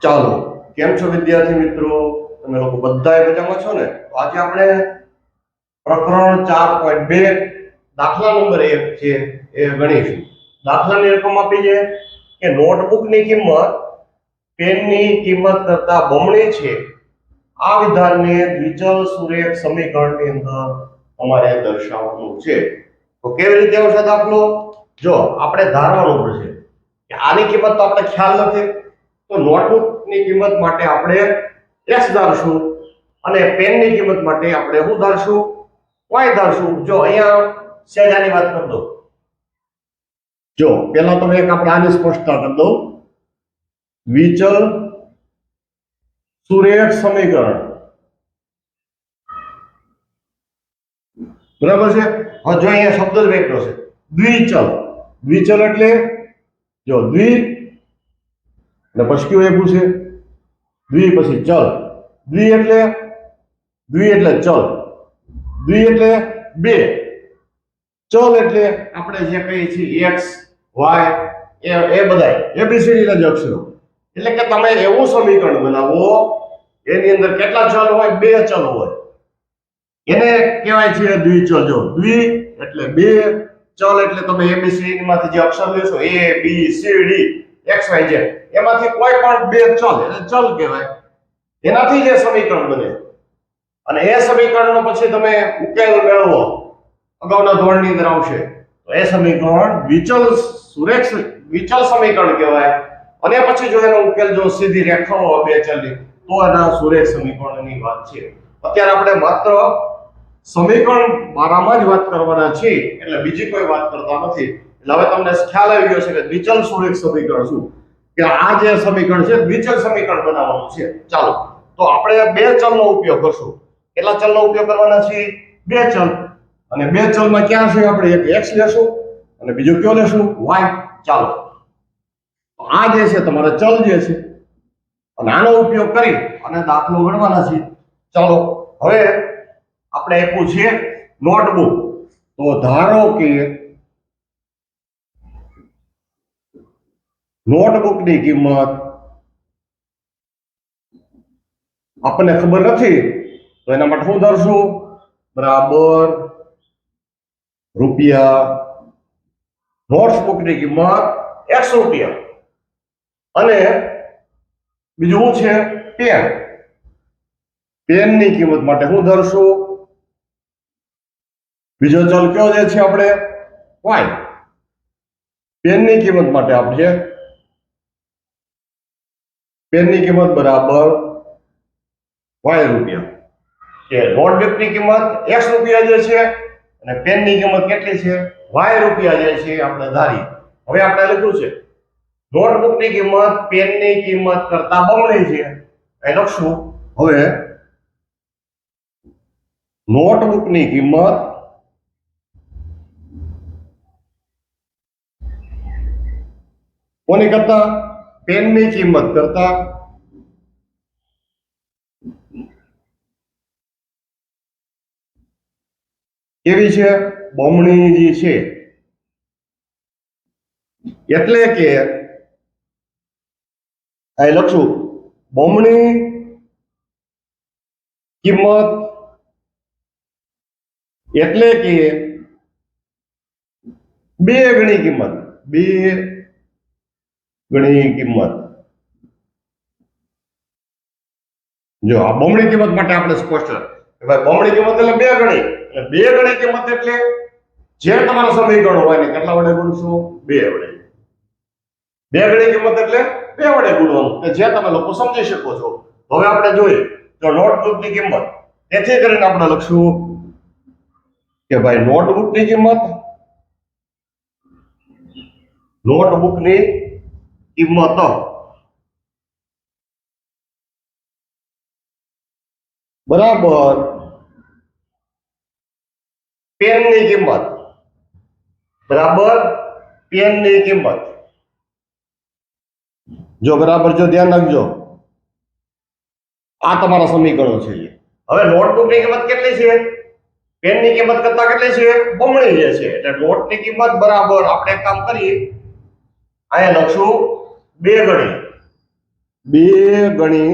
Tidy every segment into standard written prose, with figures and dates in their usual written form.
ચાલો, કેમ છો વિદ્યાર્થી મિત્રો? તમે લોકો બધાય મજામાં છો ને? તો આજે આપણે પ્રકરણ 4.2 દાખલા નંબર 1 છે એ ગણીશું. દાખલાની રકમ આપી છે કે નોટબુકની કિંમત પેનની કિંમત કરતા બમણી છે. આ વિધાનને દ્વિચલ સુરેખ સમીકરણની અંદર તમારે દર્શાવવાનું છે. તો કેવી રીતે આવશે દાખલો? જો આપણે ધારવાનું પડશે કે આની કિંમત તો આપણે ખ્યાલ નથી, તો નોટબુકની કિંમત માટે આપણે x ધારશું અને પેનની કિંમત માટે આપણે શું ધારશું? y ધારશું. જો અહીંયા સહેજાની વાત કરી દો. જો પહેલા તો એક આપણે આની સ્પષ્ટતા કરી દઉં. દ્વિચલ સુરેખ સમીકરણ, બરાબર છે. હવે જો અહીંયા શબ્દ જ વેક્ટર છે દ્વિચલ. દ્વિચલ એટલે જો દ્વિ અને પછી કયું આપ્યું છે દ્વિ, પછી ચલ. દ્વિ એટલે ચલ, દ્વિ એટલે બે, ચલ એટલે આપણે જે કહીએ છીએ x y એ બધાય એબીસીડી ના જ અક્ષરો. એટલે કે તમે એવું સમીકરણ બનાવો એની અંદર કેટલા ચલ હોય? બે ચલ હોય. એને કહેવાય છે દ્વિચલ. જો દ્વિ એટલે બે, ચલ એટલે તમે એબીસીડી માંથી જે અક્ષર લેશો a b c d x y z એમાંથી કોઈ પણ બે ચલ એટલે ચલ કહેવાય. એનાથી જે સમીકરણ બને અને એ સમીકરણનો પછી તમે ઉકેલ મેળવો, અગાઉના ધોરણની અંદર આવશે, તો એ સમીકરણ દ્વિચલ સમીકરણ કહેવાય. અને પછી જો એનો ઉકેલ જો સીધી રેખાઓ હોય બે ચલની, તો એના સુરેખ સમીકરણની વાત છે. અત્યારે આપણે માત્ર સમીકરણ બારામાં જ વાત કરવાના છીએ, એટલે બીજી કોઈ વાત કરતા નથી. એટલે હવે તમને ખ્યાલ આવી ગયો છે કે દ્વિચલ સુરેખ સમીકરણ શું, કે આ જે સમીકરણ છે દ્વિચલ સમીકરણ બનાવવાનું છે. ચાલો, તો આપણે બે ચલનો ઉપયોગ કરશું. કેટલા ચલનો ઉપયોગ કરવાના છે? બે ચલ. અને બે ચલમાં ક્યાં છે? આપણે એક x લેશું અને બીજો કયો લેશું? y. ચાલો, તો આ જે છે તમારા ચલ જે છે અને આનો ઉપયોગ કરી અને દાખલો ગણવાના છે. ચાલો, હવે આપણે આપ્યું છે નોટબુક. તો ધારો કે નોટબુકની કિંમત આપણને ખબર નથી, તો એના માટે શું ધારશું? બરાબર રૂપિયા. નોટબુકની કિંમત x રૂપિયા. અને બીજું શું છે? પેન. પેનની કિંમત માટે શું ધારશું? બીજો ચલ કયો જે છે આપણે? y. પેનની કિંમત માટે આપણે પેનની કિંમત બરાબર y રૂપિયા. કે નોટબુકની કિંમત x રૂપિયા જે છે અને પેનની કિંમત કેટલી છે? y રૂપિયા જે છે આપણે ધારી. હવે આપણે લખ્યું છે નોટબુકની કિંમત પેનની કિંમત કરતા બમણી છે, એ લખશું. હવે નોટબુકની કિંમત કોની કરતા? પેનની કિંમત કરતા કેવી છે? બમણી જે છે. એટલે કે આ લખશું બમણી કિંમત એટલે કે બે ગણી કિંમત. બે ગણી કિંમત. જો આ બમણી કિંમત માટે આપણે સ્પષ્ટ કે ભાઈ બમણી કિંમત એટલે બે ગણી. એટલે બે ગણી કિંમત એટલે જે તમારા સમીકરણ હોય ને કેટલા વડે ગુણશો? બે વડે. બે ગણી કિંમત એટલે બે વડે ગુણવાનું, કે જે તમે લોકો સમજી શકો છો. હવે આપણે જોઈએ તો નોટબુકની કિંમત, તેથી કરીને આપણે લખશું કે ભાઈ નોટબુકની કિંમત બરાબર પેનની કિંમત બરાબર પેનની કિંમત. જો બરાબર જો ધ્યાન રાખજો, આ તમારા સમીકરણો છે. હવે નોટબુકની કિંમત કેટલી છે? પેનની કિંમત કરતા કેટલી છે? બમણી જે છે. એટલે નોટની કિંમત બરાબર આપણે એક કામ કરીએ, અહીંયા લખશું બે ગણી 2 ગણી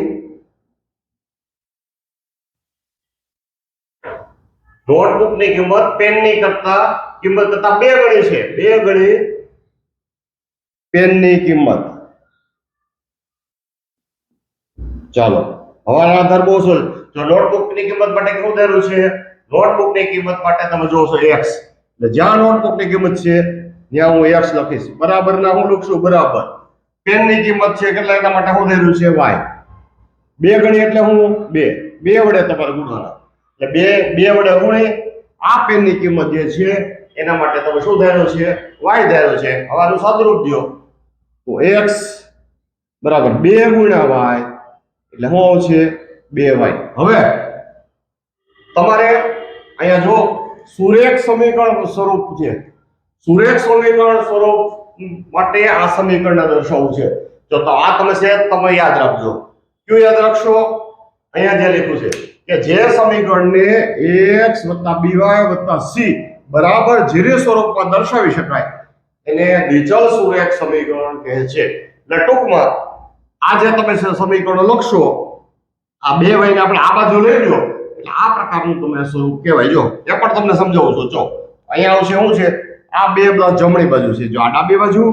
નોટબુકની કિંમત પેનની કિંમત કરતા 2 ગણી છે. 2 ગણી પેનની કિંમત. ચાલો હવાના આધાર બહુ સરળ. જો નોટબુકની કિંમત માટે કેવું ધાર્યું છે? નોટબુકની કિંમત માટે તમે જોશો x, એટલે જ્યાં નોટબુકની કિંમત છે ત્યાં હું x લખીશ. બરાબર ના હું લખશું બરાબર. પેનની કિંમત છે કેટલા એના માટે હું ધાર્યું છે y. 2 ગણી એટલે હું 2 વડે તમારે ગુણવાના. એટલે 2 વડે ગુણી આ પેનની કિંમત જે છે એના માટે તમે શું ધાર્યું છે? y ધાર્યું છે. હવે આનું સાદુરૂપ દો તો x બરાબર 2 ગુણ્યા y એટલે શું આવશે? 2y. હવે તમારે અહીંયા જો સુરેખ સમીકરણ સ્વરૂપ છે. સુરેખ સમીકરણ સ્વરૂપ માટે આ સમીકરણને દર્શાવવું છે. જો તો આ તમે યાદ રાખજો. કયું યાદ રાખશો? અહીંયા જે લખ્યું છે કે જે સમીકરણને x + by + c બરાબર 0 સ્વરૂપમાં દર્શાવી શકાય એને દ્વિચલ સુરેખ સમીકરણ કહે છે. એટલે ટૂંકમાં આ જે તમે સમીકરણો લખશો આ 2y ને આપણે આ બાજુ લઈ લો એટલે આ પ્રકારનું તમે સ્વરૂપ કહેવાય. જો એ પણ તમને સમજાવું છું. જો અહીંયા આવશે શું છે? આ 2 જમણી બાજુ છે. જો આ ડાબી બાજુ,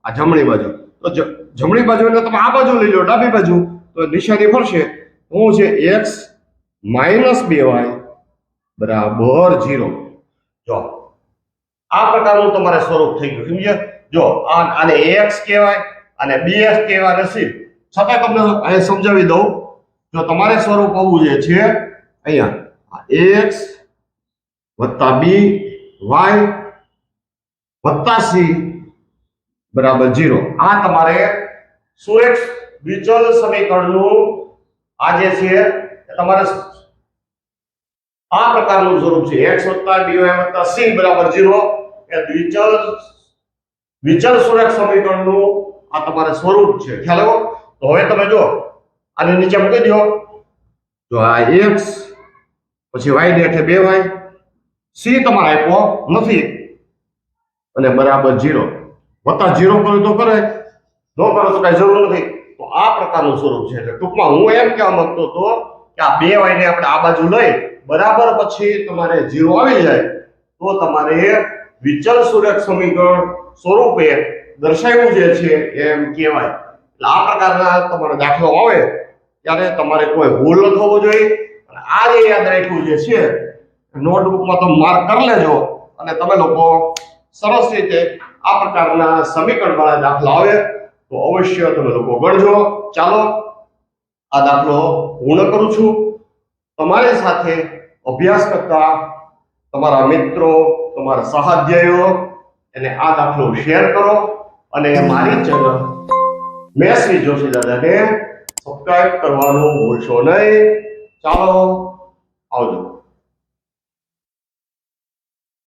આ જમણી બાજુ. તો જમણી બાજુ એટલે તમે આ બાજુ લઈ લો ડાબી બાજુ તો નિશાની ફરશે. શું છે? x - 2y બરાબર 0. જો આ પ્રકારનું તમારે સ્વરૂપ થઈ ગયું. સમજ્યા? જો આને x કહેવાય અને bx કહેવાય અને c. છતાં તમને અહીંયા સમજાવી દઉં. જો તમારે સ્વરૂપ આવું જે છે અહીંયા x + b y + c બરાબર 0. આ તમારે સુરેખ દ્વિચલ સમીકરણનું આ જે છે તમારે આ પ્રકારનું સ્વરૂપ છે. x + by + c બરાબર 0 એ દ્વિચલ સુરેખ સમીકરણનું આ તમારે સ્વરૂપ છે. ખ્યાલ આવ્યો? તો હવે તમે જો આને નીચે મૂકી દો. તો આ x પછી y ને એટલે 2y, c તમારે આપ્યો નથી અને બરાબર 0. વત્તા 0 કરો તો કરે, ન કરો તો કઈ જરૂર નથી. તો આ પ્રકારનું સ્વરૂપ છે. એટલે ટૂંકમાં હું એમ કહેવા માંગતો હતો કે આ 2y ને આપણે આ બાજુ લઈ બરાબર પછી તમારે 0 આવી જાય તો તમારે દ્વિચલ સુરેખ સમીકરણ સ્વરૂપે દર્શાવ્યું જે છે એમ કહેવાય. એટલે આ પ્રકારના તમારો દાખલો આવે ત્યારે તમારે કોઈ ભૂલ ન થવો જોઈએ. અને આ જે યાદ રાખ્યું જે છે નોટબુકમાં તો માર્ક કરી લેજો અને તમે લોકો સરસ રીતે આ પ્રકારના સમીકરણ વાળા દાખલા આવે તો અવશ્ય તમે લોકો ગણજો. ચાલો આ દાખલો પૂર્ણ કરું છું. તમારી સાથે અભ્યાસ કરતા તમારા મિત્રો, તમારા સહાધ્યાયીઓ એને આ દાખલો શેર કરો અને મારી ચેનલ મેસવી જોશી દાદાને સબસ્ક્રાઇબ કરવાનું ભૂલશો નહીં. ચાલો આવજો.